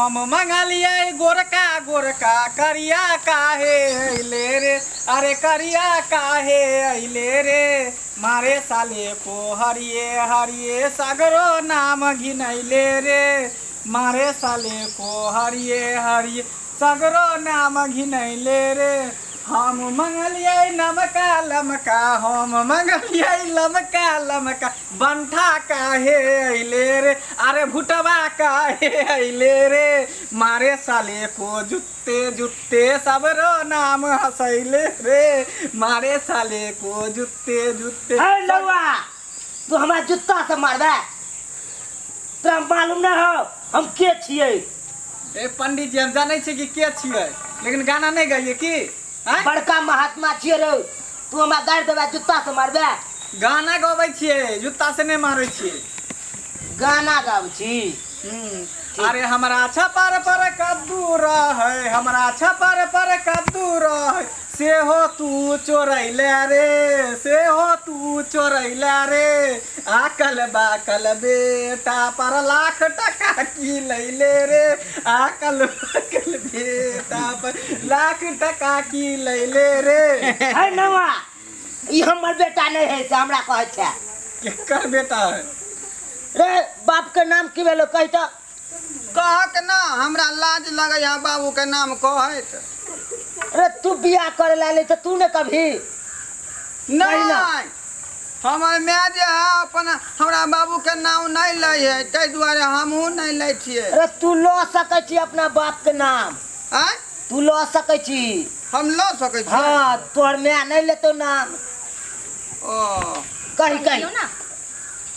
हम मंगलिए गोरका गोरका करिया काहे अइले रे, अरे करिया काहे अइले रे, मारे साले को हरिये हरिये सगरो नाम घिनैले रे, मारे साले को हरिये हरिये सगरो नाम घिनैले रे, हम मंगलिए नमका लमका, हम मंगलिए लमका लमका, बंठा काहे अइले रे, अरे भुटवा काहे अइले रे, मारे साले को जुत्ते जुत्ते सबरो नाम हंसैले रे, मारे साले को जुत्ते जुत्ते। लौआ तू हमारा जूता से मारबे, तोरा मालूम ना हो हम के छिए? ए पंडित जी हम जानै छी कि के छिए, लेकिन गाना नहीं गाइए की? बड़का महात्मा छिए रे, तू हमरा गाड़ देबे जूता से मारबे? गाना गाबै छिए, जूता से नहीं मारै छिए। गाना गाबै छी? अरे हमारा छपर पर कद्दू रहे, हमारा छपर पर कद्दू रहे, से हो तू चोरैले रे, से हो तू चोरैले रे, आकल बाकल बेटा पर लाख टका की लैले रे, आकल बाकल बेटा पर लाख टका की लैले रे। है नवा ई हमर बेटा नहीं है से हमरा कहै छै। केकर बेटा है रे? बाप के नाम की भेलो कहि त? कहक ना, हमरा लाज लगे है बाबू के नाम कहत। अरे तू बियाह करे लाले त तू ने कभी नहीं, हमर माय जे है अपन हमरा बाबू के नाम नहीं लै है, ताहि दुआरे हमहू नहीं लै छियै। अरे तू लो सकै छी अपना बाप के नाम? आय तू लो सकै छी? हम लऽ सकै छी? हाँ, तोहर माय नहीं लेतो नाम। ओ कही कही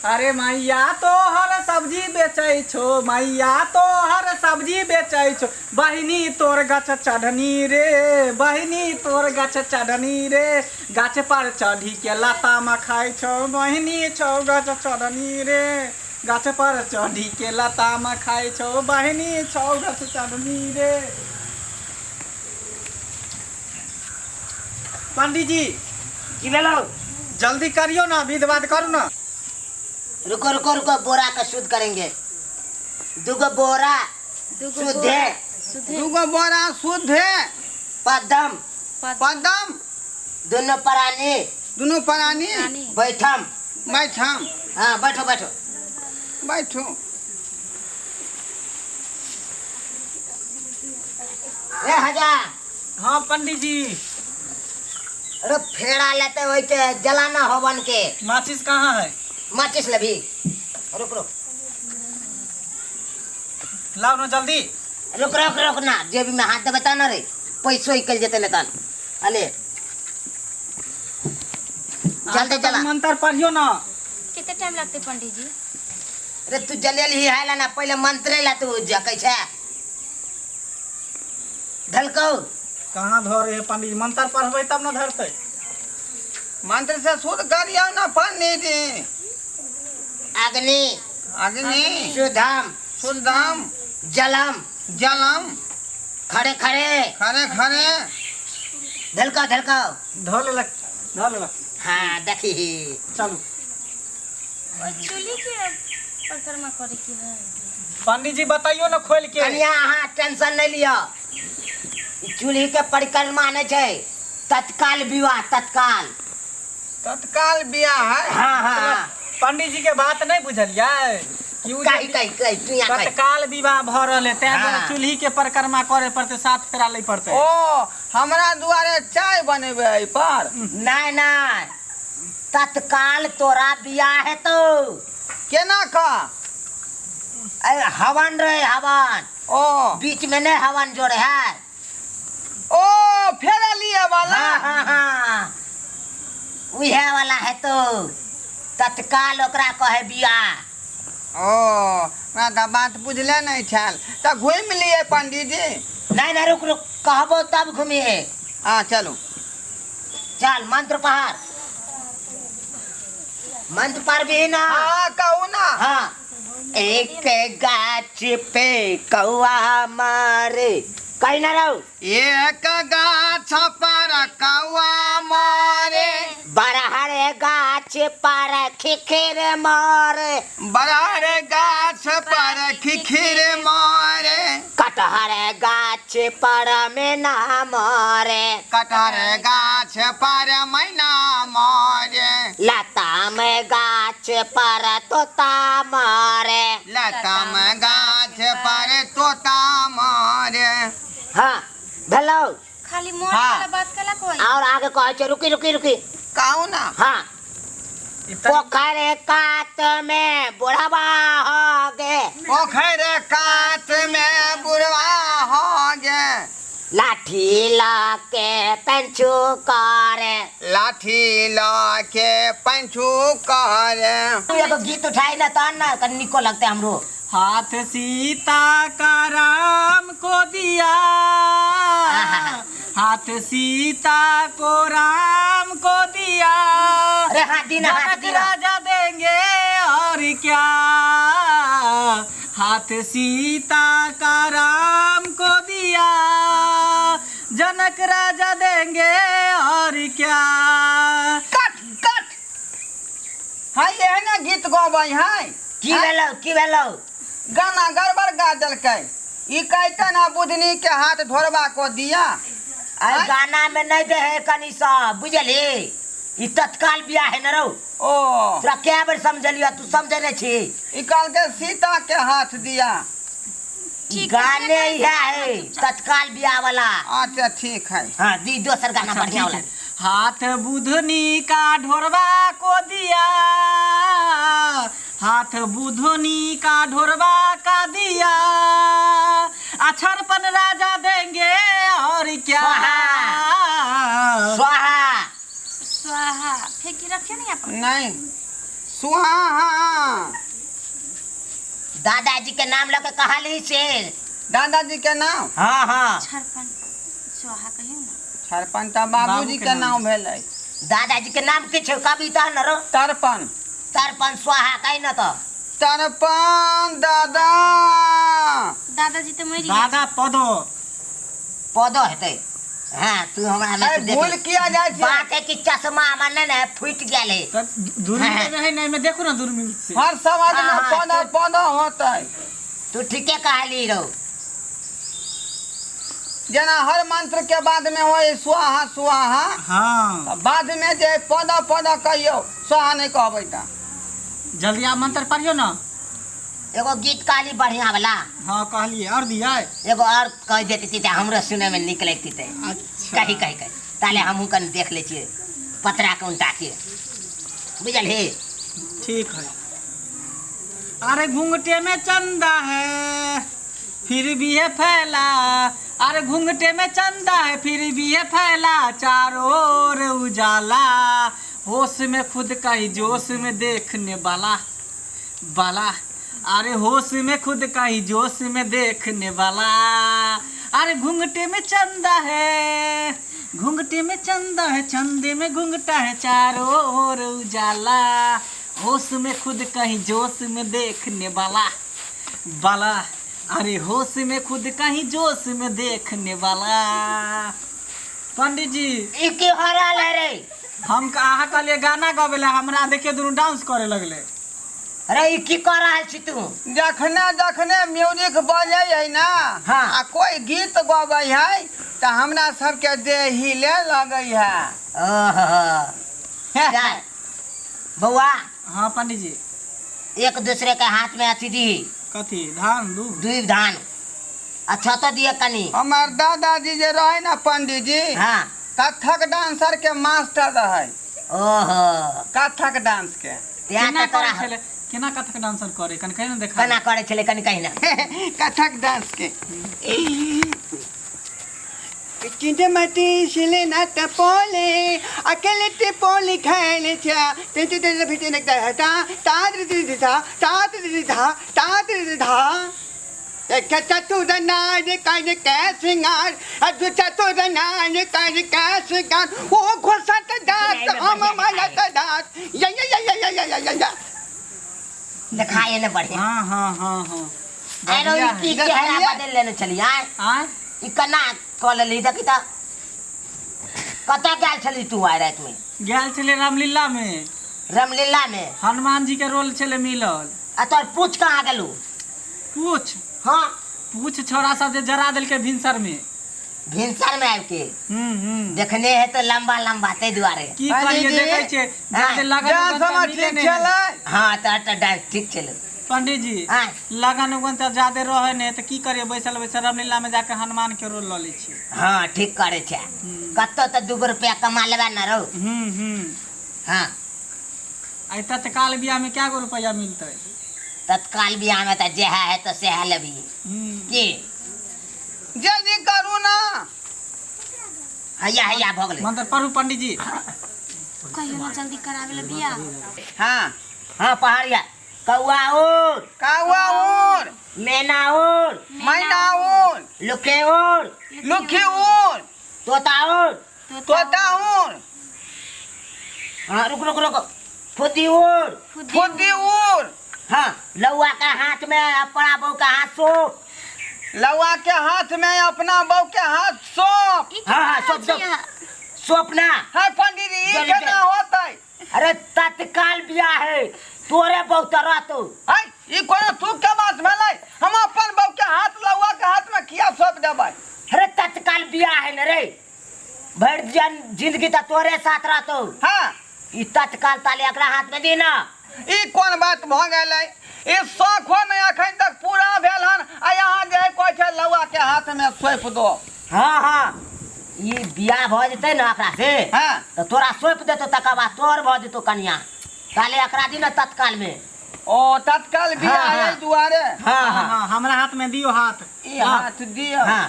अरे मैया तो हर सब्जी बेचै छो, मैया तो हर सब्जी बेचै छो, बहिनी तोर गाछ चढ़नी रे, बहिनी तोर गाछ चढ़नी रे, गाछ पर चढ़ी के लता में खाइ छो, बहिनी छो गाछ चढ़नी रे, गाछ पर चढ़ी के लता में खाइ छो, बहिनी छो गाछ चढ़नी रे। पंडित जी की भेलो? जल्दी करियो ना, विध बात करू ना। रुको रुको रुको, बोरा का शुद्ध करेंगे। दुगो बोरा शुद्ध है, दूगो बोरा शुद्ध है, पदम पदम दोनों परानी, दुनू परानी, बैठम। बैठम। हाँ बैठो बैठो बैठू। ए हजार। हाँ पंडित जी। अरे फेड़ा लेते हुए के जलाना हवन के। माचिस कहाँ है? माचिस लभी। रुक रुक लाओ ना जल्दी। रुक रुक रुक ना, जेब में हाथ दे बता ना रे, पैसो निकल जेते लेतन। अले जल्दी जला। मंत्र पढ़ियो ना। कितना टाइम लगते पंडित जी? अरे तू जलेल ही है ना, पहले मंत्र ला तू जकै छै धलकौ। कहाँ धरे है पंडित जी? मंत्र पढ़बै तब ना धरतै। मंत्र से शुद्ध करियो ना पंडित जी। अग्नि अग्नि, शुद्धम शुद्धम, जलम जलम, खड़े खड़े खरे खरे, धलकौ धलकौ। धो लेलक, धो लेलक। हाँ देखी चलू चूल्ही के परिक्रमा करे की है? पंडित जी बताइयो ना खोल के। कन्या अहाँ टेंशन नहीं लियो, चूल्ही के परिक्रमा नहीं छै, तत्काल विवाह तत्काल। तत्काल बियाह है। हाँ हाँ पंडित जी के बात नहीं बुझलियै कि उ कही कही कही तू यहाँ कही। तत्काल विवाह भ रहल है, तें हाँ। चूल्ही के परिक्रमा करे पड़ते, साथ फेरा ले पड़ते। ओ हमरा दुआरे चाय बनेबे एहि पर? नहीं नहीं, तत्काल तोरा बियाह है तो केना का? हवन रहे हवन, ओ बीच में नहीं हवन जोड़े है। ओ फेरा लिए वाला। हाँ हाँ हाँ उहे वाला है तो तत्काल ओकरा कहे बियाह। ओ हमरा तऽ बात बुझले नहीं छल, तऽ घुमि लिए पंडित जी। नहीं नहीं रुक रुक, कहबो तब घूमिए। हाँ चलू। चल मंत्र पढ़, मंत्र पढ़ भी ना। हाँ कहू ना। हाँ, एक गाछ पे कौआ मारे, कहीं ना रहो। एक गाछ पर कौआ मारे, बरहर गाछ पर खिखिर मारे, बरार गाछ पर खिखिर मारे, कटहर गाछ पर में ना मरे, कटहर गाछ पर मैना मरे, लताम गाछ पर तोता मरे। लताम गाछ पर तोता मरे। हाँ भेलो। खाली मोर हाँ। वाला बात कला कोई और आगे कहे छे रुकी रुकी रुकी। कहू ना। हाँ पोखर कात में बुढ़वा हो गे, पोखर कात में बुढ़वा हो गे, लाठी लाके पंचू करे, लाठी लाके पंचू करे। एगो गीत उठाई ना तहन ना कनी निको लगते हमरो। हाथ सीता का राम को दिया, हाथ सीता को राम को दिया, अरे हाथ दी ना, हाथ जनक दी ना। राजा देंगे और क्या, हाथ सीता का राम को दिया, जनक राजा देंगे और क्या। Cut cut. हाँ ये ना गीत गबै है। की भेलो की भेलो? गाना गड़बड़ गा देलकै। ई कहते ना बुधनी के हाथ ढोरबा को दिया। अरे गाना में नहीं दे है कनी सा बुझली, ई तत्काल बियाह है न रहो। ओ तोरा क्या बार समझलिया, तू समझे नहीं छी। ई कहल के सीता के हाथ दिया। ठीक है, गाने यह है तत्काल बियाह वाला। अच्छा ठीक है। हाँ दी दोसर गाना अच्छा, बढ़िया ठीक वाला। है। हाथ बुधनी का ढोरबा को दिया, हाथ बुधनी का ढोरबा का दिया, अछरपन राजा देंगे और क्या। स्वाहा स्वाहा फेंकी रखे नहीं अपन। नहीं सुहा। दादाजी के नाम लेके कहाली से। दादाजी के नाम हाँ हाँ छरपन स्वाहा कहियो ना। छरपन बाबूजी के नाम भेलै। दादाजी के नाम के छे कविता न रो। तरपन तरपन स्वाहा कही न तो। तरपन दादा। दादाजी तो मरी दादा पदो पौधो हेतै। हाँ तू हमरा में से भूल देख। किया जाए छे। बात है कि चश्मा मन ने फूट गेल है। तो दूरबीन में है नहीं, मैं देखो ना दूरबीन से। हर समाज में हाँ, पौधा पौधा होता है। तू ठीके कहली रहो। जना हर मंत्र के बाद में हो स्वाहा स्वाहा, हाँ तो बाद में जे पौधा पौधा कहियो स्वाहा नहीं कहबै ता। जल्दी आप मंत्र पढ़ियो ना। एगो गीत कहली बढ़िया वाला। हाँ कहलिए और दिया। एगो और कह देती थी हमरो सुने में निक लगती थे। अच्छा कही कही कही ताले हमहू कन देख ले छिए पतरा के उल्टा के। बुझल हे। ठीक है। अरे घूंघटे में चंदा है फिर भी है फैला, अरे घूंघटे में चंदा है फिर भी है फैला, चारों ओर उजाला, होश में खुद का ही जोश में देखने वाला वाला, अरे होश में खुद का ही जोश में देखने वाला, अरे घूंघटे में चंदा है, घूंघटे में चंदा है, चंदे में घूंघटा है, चारों ओर उजाला, होश में खुद का ही जोश में देखने वाला वाला, अरे होश में खुद का ही जोश में देखने वाला। पंडित जी ई की हराल है रे। हम कहा कहलिए गाना गवेला, हमरा देखिए दोनों डांस करे लगले। अरे ई की कर रहल छी तू? जखने जखने म्यूजिक बजै है ना, हाँ। आ कोई गीत गबै है तो हमरा सबके देह हिले लगै है। ओहो जाए बउआ हाँ पंडित जी। एक दूसरे के हाथ में अथी दी कथी धान दूध? दूध धान। अच्छा तो दिए कनी। हमार दादाजी जे रहे ना पंडित जी, हाँ कथक डांसर के मास्टर रहे। ओहो कथक डांस के ત્યાં केना तो तोरा करे छले, केना कथक डांसर करे कन कहीं ना देखा। कना करे छले कनी कहीं ना। कथक डांस के चिंटे मटी सिले ना टपोले अकेले टिपोली खाने छा ते ते ते फिटे ने ता ता ता ता ता ता ता एक चतुर नाज काज कै सिंगार अदु चतुर नाज काज कै सिंगार ओ घोसत दात हम मानत दात या या या या या या या दिखाए ना बढ़िया। हाँ हाँ हाँ हाँ अरे ई की चेहरा बदल लेने चली आय। आय ई कना कॉल ली देखी ता कता गेल छली तू आय रात में? गेल छले रामलीला में, रामलीला में। हनुमान जी के रोल छले मिलल। आ तोर पूछ कहाँ गेलू? पूछ हाँ पूछ छोरा सब जे जरा दिल के भिनसर में भिनसर में आबि के देखने है तो लंबा लंबा ते दुआरे की करिए देखे छे जादे लगन जान उगन समझ त मिले ठीक नहीं। चले हाँ तो डायरेक्ट ठीक चलो पंडित जी हाँ लगन उगन त जादे रहे ने त की करिए बैसल बैसल रामलीला में जाके हनुमान के रोल ल लै छी। हाँ ठीक करे छे कत्तो तो 2 रुपया कमा लेबा न रहो हाँ आई तत्काल बियाह में क्या गो रुपया मिलते तत्काल बियाह में तो जे है तो से है लेबी की जल्दी करू ना। हैया हैया भोगले मंत्र पढ़ू पंडित जी। कहियो ना जल्दी करावे ले बिया। हाँ हाँ पहाड़िया कौआ उड़ कावा उड़ मैना उड़ मैना उड़ लुके उड़ लुखी उड़ तोता उड़ तोता उड़ हाँ रुक रुक रुक फुदी उड़ फुद्दी उड़ हाँ लौआ का हाथ में अपना बहू का हाथ सौंप लवा के हाथ में अपना बहू के हाथ सौंप। हाँ हाँ सौंप सौंप ना है पंडित जी ई जल्दी केना होतै? अरे तत्काल बियाह है तोरे बहुत रहतो है ई कोनो तू के बात भेलै? हम अपन बहू के हाथ लवा के हाथ में किया सौंप देबै? अरे तत्काल बियाह है न रे भर जिंदगी तो तोरे साथ रहतो हाँ ई तत्काल ताले एकरा हाथ में दी ना ई कोन बात भ गेलै? ई शौखो नहीं अखन तक पूरा भेल हन आ यहाँ जे कोई छै लवा के हाथ में सौंप दो। हाँ हाँ ये बियाह भ जते ना एकरा से हाँ तो तोरा सौंप देतो तकर बाद तोर भ जतो कन्या ताले एकरा दी ना तत्काल में ओ तत्काल बियाह हाँ, हाँ। है दुआरे हाँ हाँ हाँ हमरा हाथ में दियो हाथ। ई हाथ दियो हाँ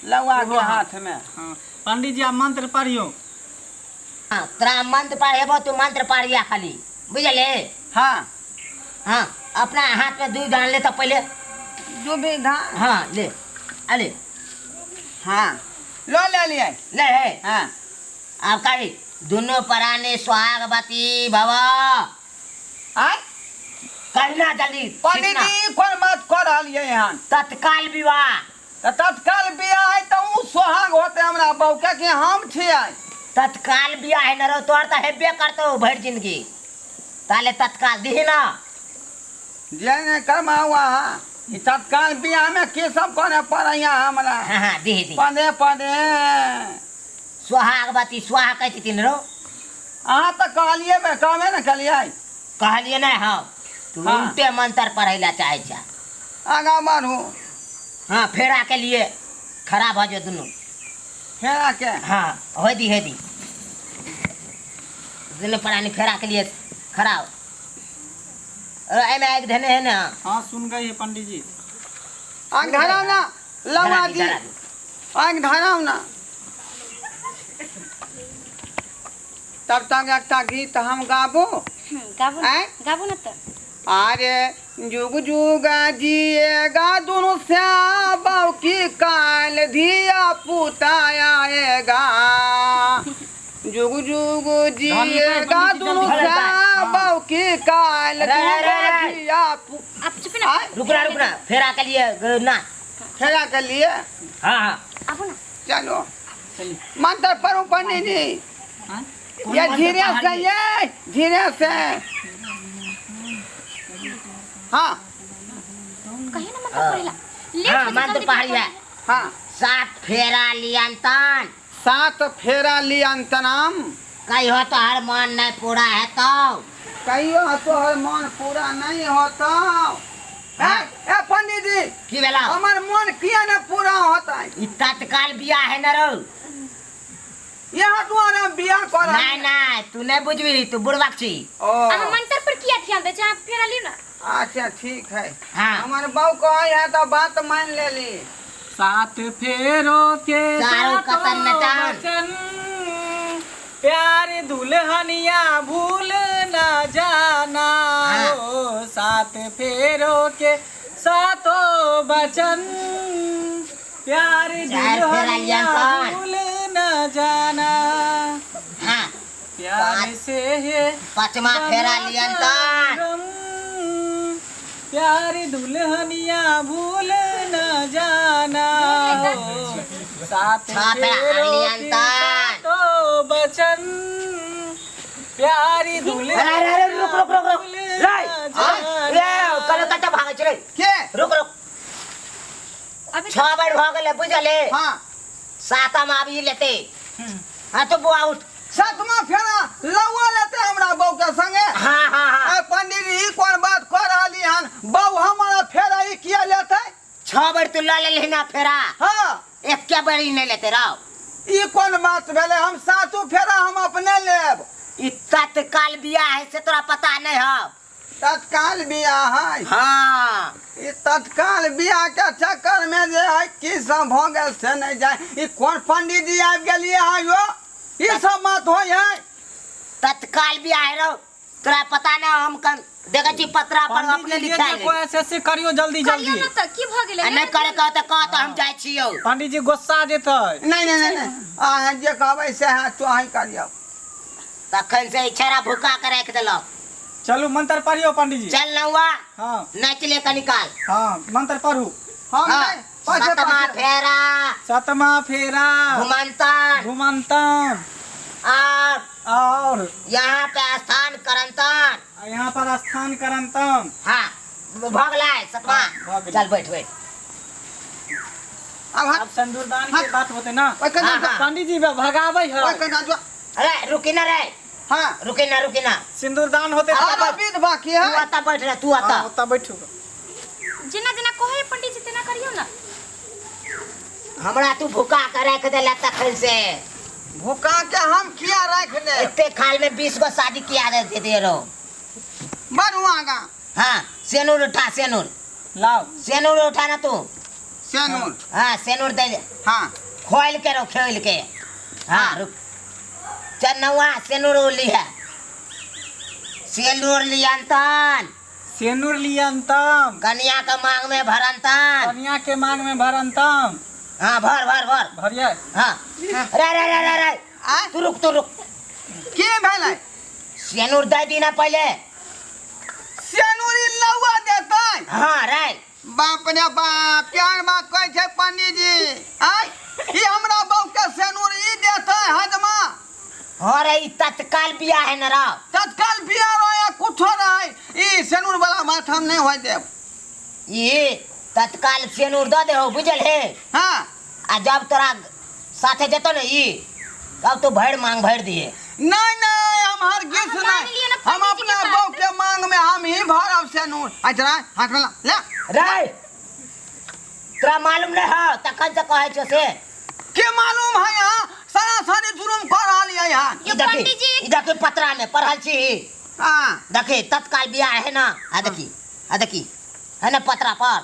लवा के ओहो हाथ में। हाँ पंडित जी आप मंत्र पढ़ियो। हाँ तोरा मंत्र पढ़ेबो तू मंत्र पढ़िया खाली बुझले हाँ हाँ अपना हाथ में दूध डाल ले तो पहले दुविधा हाँ ले अले हाँ लो ले लिए ले है हाँ आप कही दोनों पराने सुहागवती भव आय कहना जल्दी पंडित सीखना। जी कोन बात कर रहलिए यहाँ? तत्काल विवाह तो तत्काल बियाह है तो उ सोहाग होते हमरा बहू के कि हम छियै? तत्काल बियाह है न रो तोर तो हेबे करतो भर जिंदगी ताले तत्काल दी ना जे ने करमा हुआ है ई तत्काल बियाह में के सब करे पड़ैया हमरा? हाँ हाँ दी दी पदे पदे सुहागवती सुहा कहती तीन रो अहाँ तो कहलिए बे कहबे न कलिए कहलिए नहीं हाँ तू हाँ। उल्टे मंत्र पढ़ैला चाहे छा आगा बढ़ू हाँ फेरा के लिए खराब हो जो दोनों फेरा के हाँ हो दी दोनों परानी फेरा के लिए खराब एक धने है ना हाँ सुन गई है पंडित जी। आग धराव ना लवा धरा दी धरा दी। आग धराव ना। तब तक एकटा गीत हम गाबो। गाबू आय? गाबू ना तो अरे जुग जुग जिएगा दोनों श्याम की काल धिया पुता आएगा। जुग जुग जिएगा दोनों श्याम की काल धिया आप चुप ना रुकना फेरा के लिए ना खेला के लिए हाँ हाँ आबू ना चलो चलिए मंत्र पढ़ो पंडित जी। हाँ? ये धीरे से ये धीरे से हाँ कहियो ना मतलब पढ़ेला ले हाँ मंत्र पहाड़िया हाँ 7 फेरा लियंतन 7 फेरा लियंतनम कही हो तो हर मन नहीं पूरा है तो कहियो तो हर मन पूरा नहीं होता। ए पंडित जी की बेला हमार मन किया न पूरा होता है? ई तत्काल बियाह है न रो यहाँ तुम्हारा बियाह कर नहीं नहीं तू नहीं बुझबी तू बुढ़वाक छी ओ हम मंत्र पर किया ध्यान दे जा फेरा लियो ना। अच्छा ठीक है। हाँ हमारे बहू कहे है तो बात मान ले ली। 7 फेरों के चारों सातों कतन नचान। वचन, प्यार दुल्हनिया भूल न जाना हाँ। हो 7 फेरों के सातों वचन, प्यार चार फेरा दुल्हनिया लिया कौन? भूल न जाना, हाँ प्यार से है 5वां फेरा लियंतन प्यार दुल्हनिया भूल न जाना हो 7 छह फेरा फेरों के लियंतन। सातों वचन, प्यारी दुल्हनिया अरे रुक रुक रुक रुक भूल रे न ये जाना। कल कत भागे चले के रुक रुक 6 बेर भ गेले बुझले हाँ सातम आबी लेते हाँ तो बुआ उठ सातमा फेरा लौआ लेते हमरा बहू के संगे हाँ हाँ हाँ पंडित जी कौन बात कर रही हन बहू हमारा फेरा ही किया लेते 6 बेर तू ला ले ना फेरा हाँ एक क्या बेर नहीं लेते रहो ई कौन बात भेले हम सातों फेरा हम अपने लेब ई तत्काल बियाह है से तोरा पता नहीं है तत्काल बियाह है हाँ ई तत्काल बियाह के चक्कर में जे है की सब भ गेल से नहीं जाए ई कौन पंडित जी आबि गेलिए है यो ई सब बात होय है तत्काल बियाह है रहो तोरा पता नहीं हम कन देखा छी पत्रा पर अपने लिखा है कोई ऐसे करियो जल्दी करियो जल्दी ना त की भ गेलै नहीं करे कह तो हम जाय छियो पंडित जी गुस्सा जेतै नहीं नहीं नहीं आ जे कहबै से है तो अहीं करियो तखन से इछरा भूखा के रख देलो चलू मंत्र पढ़ियो पंडित जी चल नौआ हाँ नाच ले का निकाल हाँ मंत्र पढ़ू हम हाँ, नहीं पाछे सातमा पाछे फेरा सतमा फेरा घुमंतन घुमंतन और और यहाँ पे स्थान करंतन यहाँ पर स्थान करंतम हाँ भगला है सतमा हाँ, भग चल बैठ बैठ अब अब सिंदूरदान के बात होते ना ओए कना हाँ, हाँ। पंडित जी भगावे है ओए कना जो अरे रुकी ना रे हां रुकी ना सिंदूरदान होते हाँ, अब विध बाकी तू है आता बैठ रे तू आता तब बैठो जेना जेना कहे पंडित जी तेना करियो ना हमरा तू भूखा के रख देला तखन से भूखा के हम किया रख ले इतने खाल में 20 गो शादी किया दे रहो बरुआगा हाँ सेनूर उठा सेनूर लाओ सेनूर उठा ना तू सेनूर हाँ सेनूर दे दे हां खोल के रहो खेल के हाँ रुक चल नौआ सेनूर ली है सेनूर लियंतन सेनुर लियंतम कन्या के मांग में भरंतन कन्या के मांग में भरंतम हाँ भर भर भर भरिया हाँ रे आ तू रुक के भेलै सेनूर दे दी ना पहले सेनूरी लौआ देतै हाँ रे बाप रे बाप क्या बात कहै छै पंडित जी आय ई हमरा बहू के सेनूर ई देतै हजमा हाँ रे ई तत्काल बियाह है ना रा तत्काल बियाह रोया कुछो रहे ई सेनूर वाला बात हम नहीं होय देब ये तत्काल सेनूर दे दे हो बुझल है हां आ जब तोरा साथे जेतो ना ई तब तो भर मांग भर दिए नहीं नहीं हम हर गिस हम मान लिए ना नहीं हम पंडित जी अपना के बहू साथ। के मांग में हम ही भरब सेनूर अच्छा हाथ में ले रे तोरा मालूम नहीं है तखन से कहे छो से के मालूम है यहाँ सरासरी जुलुम कर रहली है यहाँ ये पंडित जी ई देखी पत्रा में पढ़ल छी हाँ देखी तत्काल बियाह है ना आ देखी है ना पत्रा पर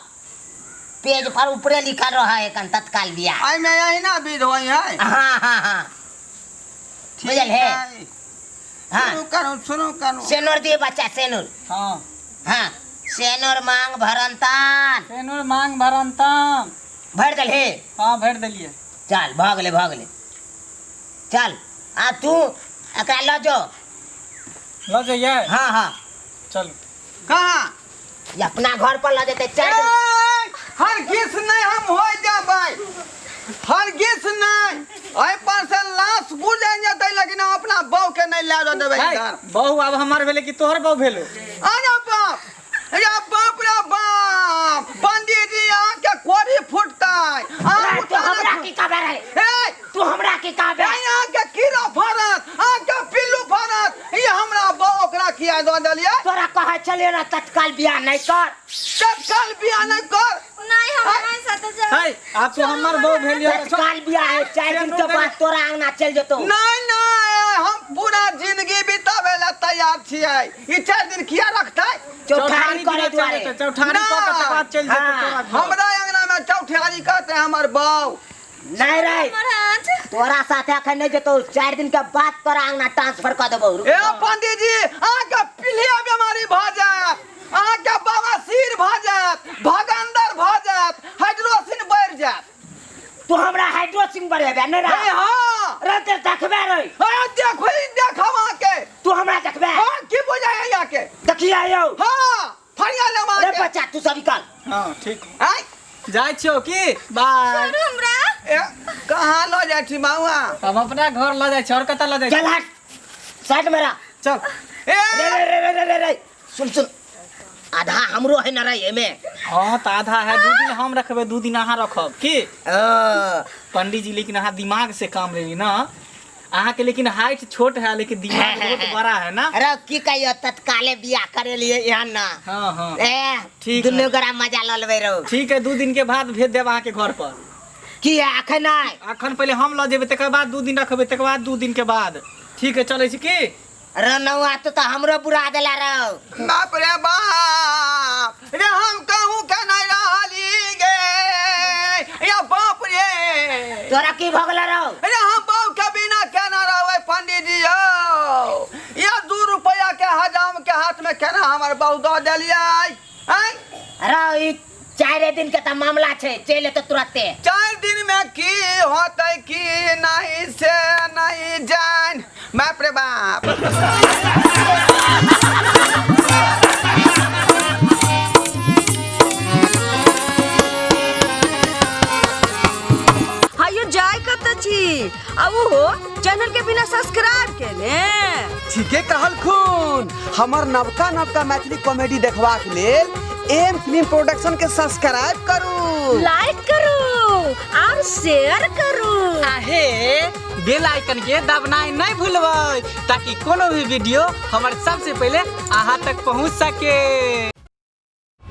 पेज पर ऊपरे लिखल रहा है कन तत्काल बियाह आई में यही ना विध होई है हाँ बुझल है हाँ सुनो करो सेनूर दिए बच्चा सेनूर हाँ हाँ सेनूर मांग भरंतन सेनुर मांग भरंतम भर दल है हाँ भर दिलिए चल भाग ले चल आ तू एकरा लो जो लो जाइए हाँ चलो कहाँ ये अपना घर पर लो जेते चल हर गिस नहीं हम हो जाबै हर गिस नहीं ओए पर से लाश गुजर जतै लेकिन हम अपना बहू के नहीं ले देबै घर बहू अब हमार भेले कि तोहर बहू भेलो अरे बाप रे बाप पंडित जी यहाँ के कोरी फुटतै तू हमरा की काबे रे तू हमरा की काबे यहाँ के कीड़ा फरत के पिल्लू फरत ये हमरा बहू ओकरा किया दो देलिए तोरा कहे चलिए ना तत्काल बियाह नहीं कर तत्काल बियाह नहीं कर नहीं हमारे साथ जा है आप तो हमार बहू भेलियो तत्काल बियाह है 4 दिन के बाद तोरा अंगना चल जतो नहीं नहीं हम पूरा जिंदगी बितावे ला तैयार छियै ई 4 दिन किया रखतै चौठारी करे दुआरे चौठारी ना। को के बाद चल जेतै हाँ, तोरा घर। हमरा अंगना में चौठारी कहते हमर बहू नहीं रे महाराज तोरा साथे अखन नहीं जतो 4 दिन के बाद तोरा अंगना ट्रांसफर कर देबो ए पंडित जी आके पीलिया बीमारी भ जात आके बवासीर भ जात भगंदर भ जात हाइड्रोसिन बढ़ जात तू हमरा हाइड्रोसिन बढ़ेबे नहीं रे ए हां रे ते देखबे रे हां देखो देखवा के तू हमरा देखबे हां की बुझाय या के देखिए आयो हां फरिया लमा रे के बच्चा तू सब निकाल हाँ ठीक आई जाय छियो की बाय छोड़ू हमरा ए कहां लो जाय छी बाबा हम अपना घर ल जाय छी और कत ल जाय चल हट साइड मेरा चल ए रे सुन आधा हमरो है न रहे में। हाँ तो आधा है, 2 दिन हम रखबे 2 दिन अहाँ रखब की। पंडित जी लेकिन अहाँ दिमाग से काम लेली ना, अहाँ के लेकिन हाइट छोट है लेकिन दिमाग बहुत बड़ा है ना। अरे की कहियो तत्काले बियाह करे लिए यहाँ ना। हाँ हाँ ठीक दुनू गोरा मजा ल लेबे रहो। ठीक है, 2 दिन के बाद भेज देब अहाँ के घर पर। की अखन नहीं, अखन पहले हम ल जेबे, तकर बाद 2 दिन रखबे, तकर बाद 2 दिन के बाद। ठीक है चले छी की। रनौआ तो हमरो बुरा देला रहो। बाप रे बाप रे, हम कहूँ के नहीं रहली गे या बाप रे। तोरा की भगला रहो? अरे हम बाप के बिना केना रहबै पंडित जी हो। या 2 रुपया के हजाम के हाथ में केना हमर बहु दऽ देलियै। अरे 4 दिन के तो मामला छे, चले तो तुरंते। 4 दिन में की होतै की नहीं से नहीं जान। बाप रे बाप। हायो जाय कत छी अब हो चैनल के बिना सब्सक्राइब के ने। ठीके कहल खून। हमर नवका नवका मैथिली कॉमेडी देखबाक लेल एम फिल्म प्रोडक्शन के सब्सक्राइब करू, लाइक करू और शेयर करू। आहे बेल आइकन के दबनाई नहीं भूलबै, ताकि कोनो भी वीडियो हमारे सबसे पहले अहाँ तक पहुँच सके।